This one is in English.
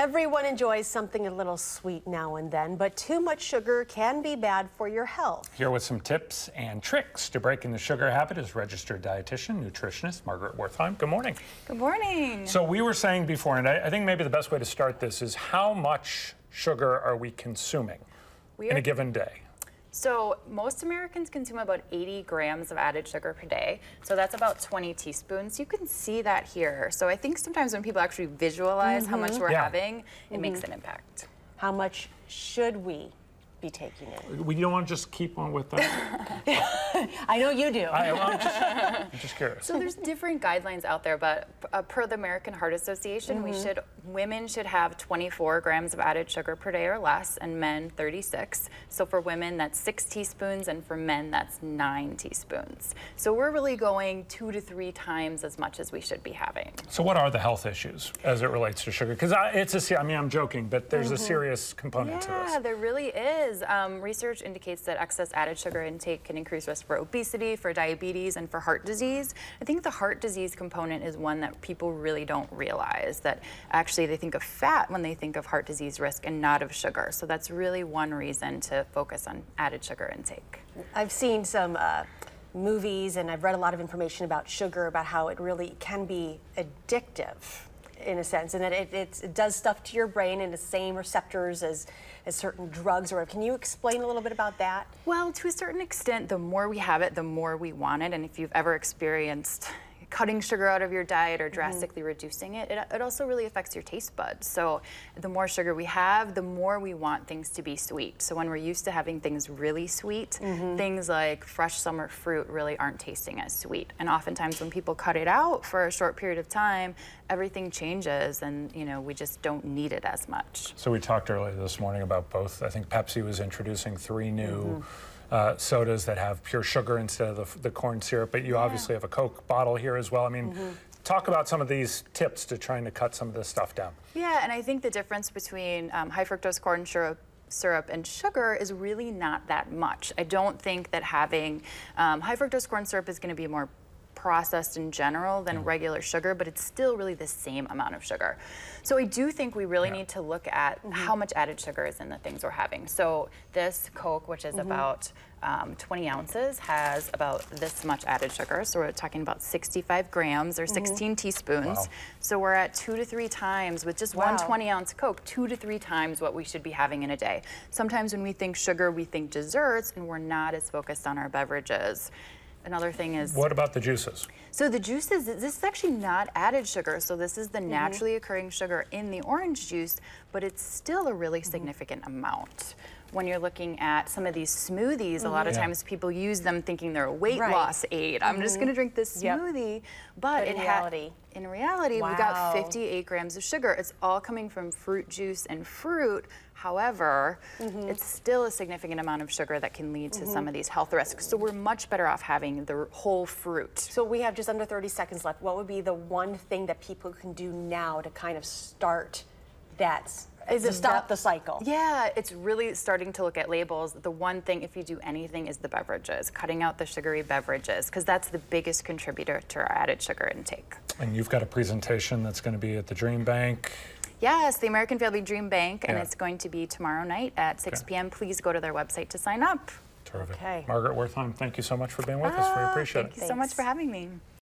Everyone enjoys something a little sweet now and then, but too much sugar can be bad for your health. Here with some tips and tricks to breaking the sugar habit is registered dietitian, nutritionist Margaret Wertheim. Good morning. Good morning. So we were saying before, and I think maybe the best way to start this is how much sugar are we consuming in a given day? So most Americans consume about 80 grams of added sugar per day. So that's about 20 teaspoons. You can see that here. So I think sometimes when people actually visualize how much we're having, it makes an impact. How much should we be taking in? We don't want to just keep on with that. I know you do. I'm just curious. So there's different guidelines out there, but per the American Heart Association, women should have 24 grams of added sugar per day or less, and men 36. So for women, that's 6 teaspoons, and for men, that's 9 teaspoons. So we're really going 2 to 3 times as much as we should be having. So what are the health issues as it relates to sugar? Because I'm joking, but there's a serious component to this. Yeah, there really is. Research indicates that excess added sugar intake can increase risk for obesity, for diabetes, and for heart disease. I think the heart disease component is one that people really don't realize, that actually they think of fat when they think of heart disease risk and not of sugar. So that's really one reason to focus on added sugar intake. I've seen some movies and I've read a lot of information about sugar, about how it really can be addictive in a sense, and that it does stuff to your brain in the same receptors as certain drugs. Or can you explain a little bit about that? Well, to a certain extent, the more we have it, the more we want it. And if you've ever experienced cutting sugar out of your diet or drastically reducing it, it also really affects your taste buds. So the more sugar we have, the more we want things to be sweet. So when we're used to having things really sweet, things like fresh summer fruit really aren't tasting as sweet. And oftentimes when people cut it out for a short period of time, everything changes, and we just don't need it as much. So we talked earlier this morning about both. I think Pepsi was introducing 3 new sodas that have pure sugar instead of the corn syrup, but you obviously have a Coke bottle here as well. I mean, talk about some of these tips to trying to cut some of this stuff down. Yeah, and I think the difference between high fructose corn syrup and sugar is really not that much. I don't think that having high fructose corn syrup is going to be more processed in general than regular sugar, but it's still really the same amount of sugar. So I do think we really need to look at how much added sugar is in the things we're having. So this Coke, which is about 20 ounces, has about this much added sugar. So we're talking about 65 grams or 16 teaspoons. Wow. So we're at 2 to 3 times with just one 20-ounce Coke, 2 to 3 times what we should be having in a day. Sometimes when we think sugar, we think desserts, and we're not as focused on our beverages. Another thing is... What about the juices? So the juices, this is actually not added sugar. So this is the naturally occurring sugar in the orange juice, but it's still a really significant amount. When you're looking at some of these smoothies, a lot of times people use them thinking they're a weight loss aid. I'm just going to drink this smoothie, but in reality, we've got 58 grams of sugar. It's all coming from fruit juice and fruit. However, it's still a significant amount of sugar that can lead to some of these health risks. So we're much better off having the whole fruit. So we have just under 30 seconds left. What would be the one thing that people can do now to kind of start that? To stop the cycle? Yeah, it's really starting to look at labels. The one thing, if you do anything, is the beverages, cutting out the sugary beverages, because that's the biggest contributor to our added sugar intake. And you've got a presentation that's going to be at the Dream Bank. Yes, the American Family Dream Bank, and it's going to be tomorrow night at 6 p.m. Please go to their website to sign up. Terrific. Margaret Wertheim, thank you so much for being with us. We appreciate it. Thank you so much for having me.